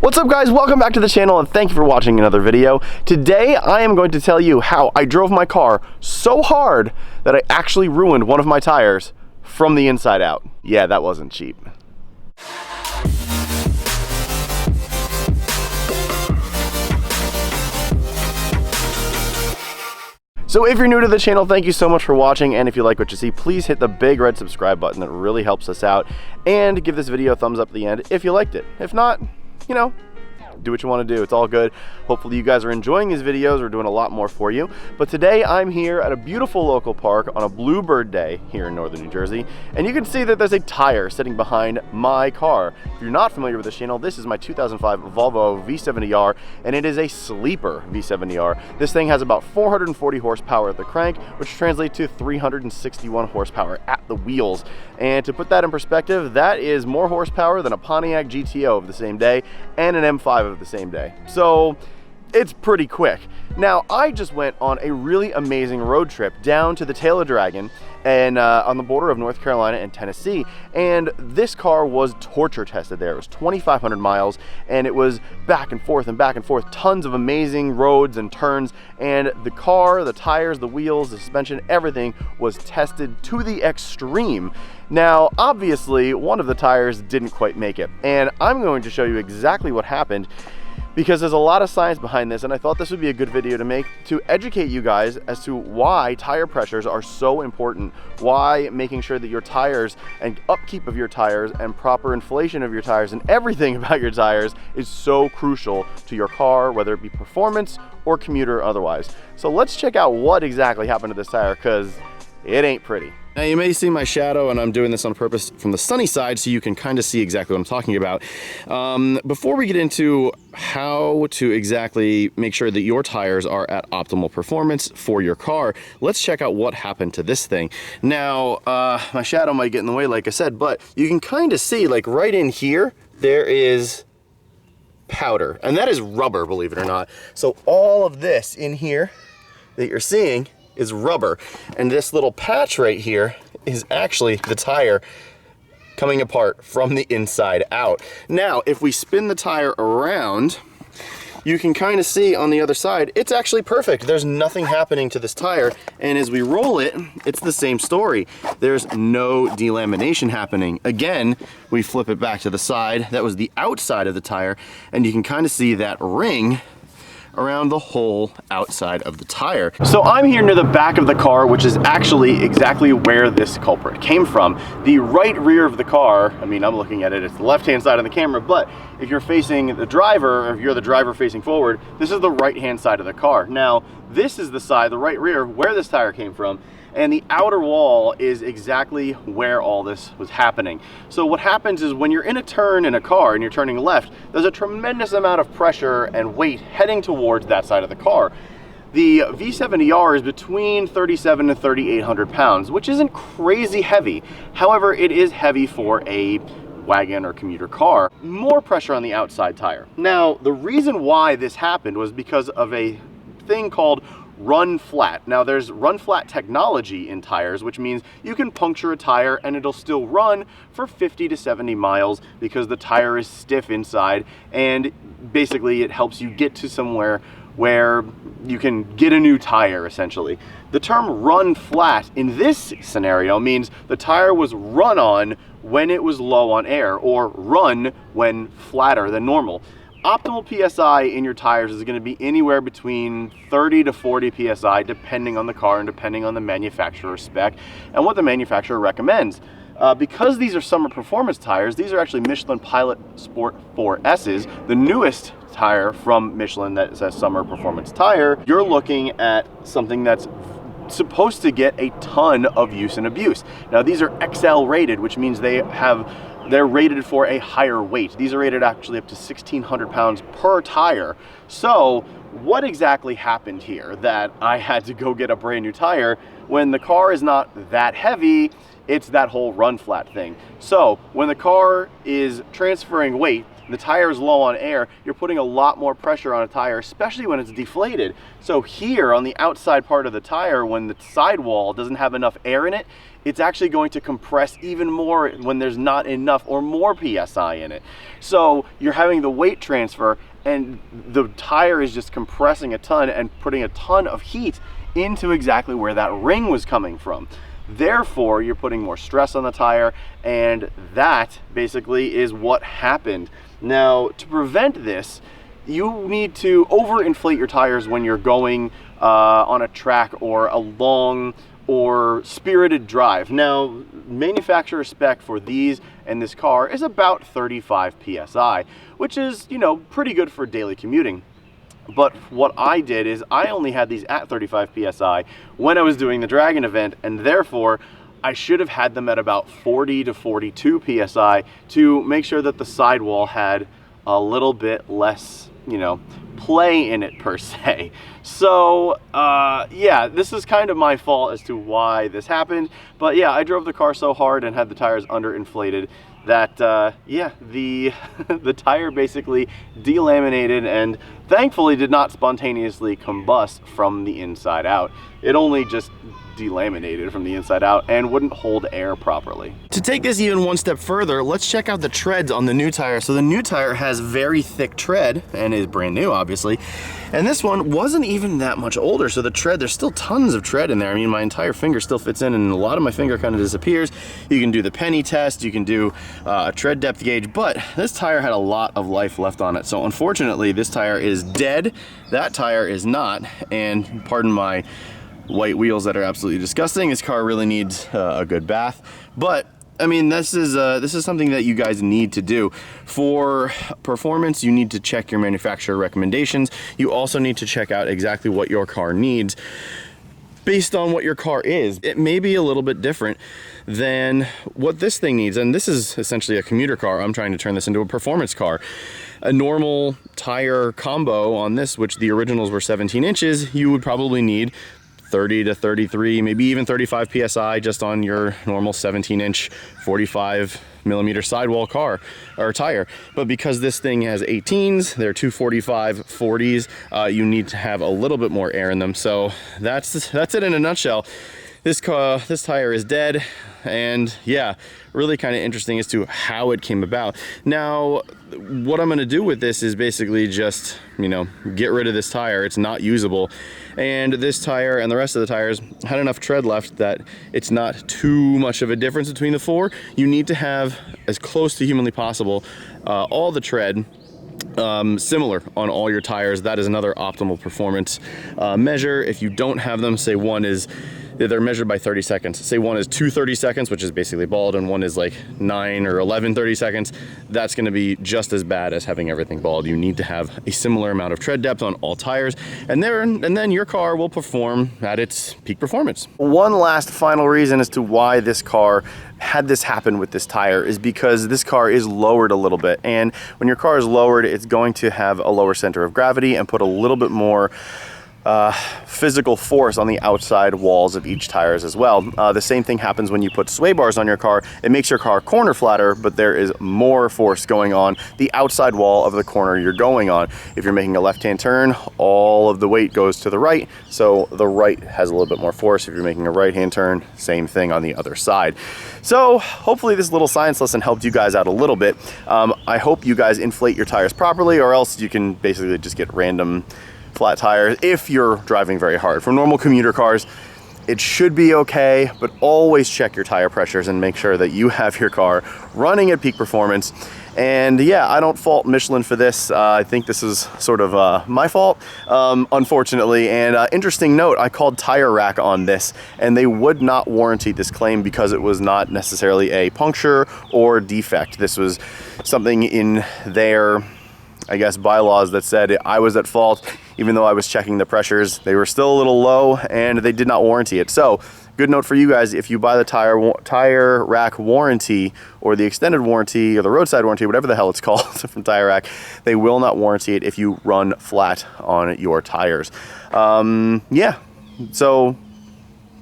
What's up guys, welcome back to the channel and thank you for watching another video. Today I am going to tell you how I drove my car so hard that I actually ruined one of my tires from the inside out. Yeah, that wasn't cheap. So if you're new to the channel, thank you so much for watching, and if you like what you see, please hit the big red subscribe button. That really helps us out, and give this video a thumbs up at the end if you liked it. If not, you know, do what you want to do. It's all good. Hopefully you guys are enjoying these videos. We're doing a lot more for you. But today I'm here at a beautiful local park on a bluebird day here in northern New Jersey, and you can see that there's a tire sitting behind my car. If you're not familiar with this channel, this is my 2005 Volvo V70R, and it is a sleeper V70R. This thing has about 440 horsepower at the crank, which translates to 361 horsepower at the wheels. And to put that in perspective, that is more horsepower than a Pontiac GTO of the same day and an M5 of the same day. So it's pretty quick. Now, I just went on a really amazing road trip down to the Tail of Dragon and on the border of North Carolina and Tennessee, and this car was torture tested there. It was 2,500 miles, and it was back and forth, tons of amazing roads and turns, and the car, the tires, the wheels, the suspension, everything was tested to the extreme. Now, obviously, one of the tires didn't quite make it, and I'm going to show you exactly what happened, because there's a lot of science behind this, and I thought this would be a good video to make to educate you guys as to why tire pressures are so important, why making sure that your tires and upkeep of your tires and proper inflation of your tires and everything about your tires is so crucial to your car, whether it be performance or commuter or otherwise. So let's check out what exactly happened to this tire, because it ain't pretty. Now you may see my shadow, and I'm doing this on purpose from the sunny side so you can kind of see exactly what I'm talking about. Before we get into how to exactly make sure that your tires are at optimal performance for your car, let's check out what happened to this thing. Now, my shadow might get in the way like I said, but you can kind of see, like right in here, there is powder, and that is rubber, believe it or not. So all of this in here that you're seeing is rubber, and this little patch right here is actually the tire coming apart from the inside out. Now, if we spin the tire around, you can kind of see on the other side, it's actually perfect. There's nothing happening to this tire, and as we roll it, it's the same story. There's no delamination happening. Again, we flip it back to the side. That was the outside of the tire, and you can kind of see that ring around the whole outside of the tire. So I'm here near the back of the car, which is actually exactly where this culprit came from. The right rear of the car, I mean, I'm looking at it, it's the left-hand side of the camera, but if you're facing the driver, or if you're the driver facing forward, this is the right-hand side of the car. Now, this is the side, the right rear, where this tire came from, and the outer wall is exactly where all this was happening. So what happens is when you're in a turn in a car and you're turning left, there's a tremendous amount of pressure and weight heading towards that side of the car. The V70R is between 3,700 and 3,800 pounds, which isn't crazy heavy. However, it is heavy for a wagon or commuter car. More pressure on the outside tire. Now, the reason why this happened was because of a thing called run flat. Now, there's run flat technology in tires, which means you can puncture a tire and it'll still run for 50 to 70 miles because the tire is stiff inside, and basically it helps you get to somewhere where you can get a new tire, essentially. The term run flat in this scenario means the tire was run on when it was low on air, or run when flatter than normal. Optimal PSI in your tires is going to be anywhere between 30 to 40 PSI depending on the car and depending on the manufacturer spec and what the manufacturer recommends. Because these are summer performance tires, these are actually Michelin Pilot Sport 4S's, the newest tire from Michelin that says summer performance tire. You're looking at something that's supposed to get a ton of use and abuse. Now, these are XL rated, which means they're rated for a higher weight. These are rated actually up to 1,600 pounds per tire. So what exactly happened here that I had to go get a brand new tire when the car is not that heavy? It's that whole run flat thing. So when the car is transferring weight, the tire is low on air, you're putting a lot more pressure on a tire, especially when it's deflated. So here on the outside part of the tire, when the sidewall doesn't have enough air in it, it's actually going to compress even more when there's not enough or more PSI in it. So you're having the weight transfer and the tire is just compressing a ton and putting a ton of heat into exactly where that ring was coming from. Therefore, you're putting more stress on the tire, and that basically is what happened. Now, to prevent this, you need to overinflate your tires when you're going on a track or a long or spirited drive. Now, manufacturer spec for these and this car is about 35 PSI, which is, you know, pretty good for daily commuting. But what I did is I only had these at 35 PSI when I was doing the Dragon event, and therefore I should have had them at about 40 to 42 PSI to make sure that the sidewall had a little bit less, you know, play in it per se. So yeah, this is kind of my fault as to why this happened. But yeah, I drove the car so hard and had the tires underinflated that yeah, the the tire basically delaminated and thankfully did not spontaneously combust from the inside out. It only just delaminated from the inside out and wouldn't hold air properly. To take this even one step further, let's check out the treads on the new tire. So the new tire has very thick tread and is brand new, obviously. And this one wasn't even that much older. So the tread, there's still tons of tread in there. I mean, my entire finger still fits in and a lot of my finger kind of disappears. You can do the penny test, you can do a tread depth gauge, but this tire had a lot of life left on it. So unfortunately, this tire is dead. That tire is not. And pardon my white wheels that are absolutely disgusting. This car really needs a good bath. But I mean, this is something that you guys need to do. For performance, you need to check your manufacturer recommendations. You also need to check out exactly what your car needs based on what your car is. It may be a little bit different than what this thing needs. And this is essentially a commuter car. I'm trying to turn this into a performance car. A normal tire combo on this, which the originals were 17 inches, you would probably need 30 to 33, maybe even 35 PSI just on your normal 17-inch, 45mm sidewall car or tire. But because this thing has 18s, they're 245 40s, you need to have a little bit more air in them. So that's it in a nutshell. This tire is dead, and yeah, really kind of interesting as to how it came about. Now, what I'm gonna do with this is basically just, you know, get rid of this tire. It's not usable. And this tire and the rest of the tires had enough tread left that it's not too much of a difference between the four. You need to have, as close to humanly possible, all the tread similar on all your tires. That is another optimal performance measure. If you don't have them, say one is, they're measured by 30 seconds. Say one is 2 30 seconds, which is basically bald, and one is like 9 or 11 30 seconds. That's gonna be just as bad as having everything bald. You need to have a similar amount of tread depth on all tires, and then your car will perform at its peak performance. One last final reason as to why this car had this happen with this tire is because this car is lowered a little bit, and when your car is lowered, it's going to have a lower center of gravity and put a little bit more physical force on the outside walls of each tires as well. The same thing happens when you put sway bars on your car. It makes your car corner flatter, but there is more force going on the outside wall of the corner you're going on. If you're making a left-hand turn, all of the weight goes to the right, so the right has a little bit more force. If you're making a right-hand turn, same thing on the other side. So hopefully this little science lesson helped you guys out a little bit. I hope you guys inflate your tires properly, or else you can basically just get random flat tires if you're driving very hard. For normal commuter cars, it should be okay, but always check your tire pressures and make sure that you have your car running at peak performance. And yeah, I don't fault Michelin for this. I think this is sort of my fault, unfortunately. And interesting note, I called Tire Rack on this, and they would not warranty this claim because it was not necessarily a puncture or defect. This was something in their, I guess, bylaws that said I was at fault. Even though I was checking the pressures, they were still a little low and they did not warranty it. So good note for you guys, if you buy the Tire Rack warranty or the extended warranty or the roadside warranty, whatever the hell it's called from Tire Rack, they will not warranty it if you run flat on your tires. Yeah, so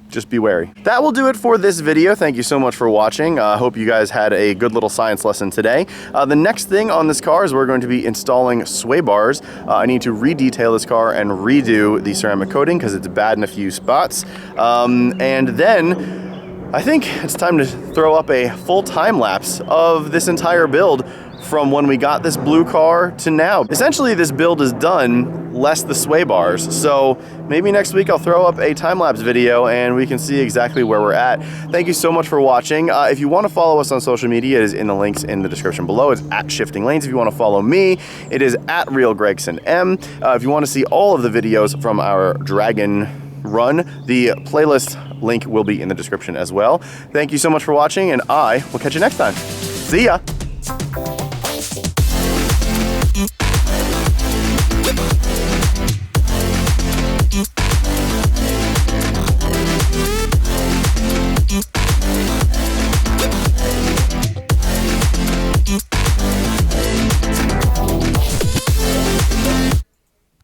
just be wary. That will do it for this video. Thank you so much for watching. I hope you guys had a good little science lesson today. The next thing on this car is we're going to be installing sway bars. I need to re-detail this car and redo the ceramic coating because it's bad in a few spots. And then I think it's time to throw up a full time lapse of this entire build from when we got this blue car to now. Essentially, this build is done, less the sway bars. So maybe next week I'll throw up a time-lapse video and we can see exactly where we're at. Thank you so much for watching. If you want to follow us on social media, it is in the links in the description below. It's at Shifting Lanes. If you want to follow me, it is at RealGregsonM. If you want to see all of the videos from our Dragon run, the playlist link will be in the description as well. Thank you so much for watching, and I will catch you next time. See ya!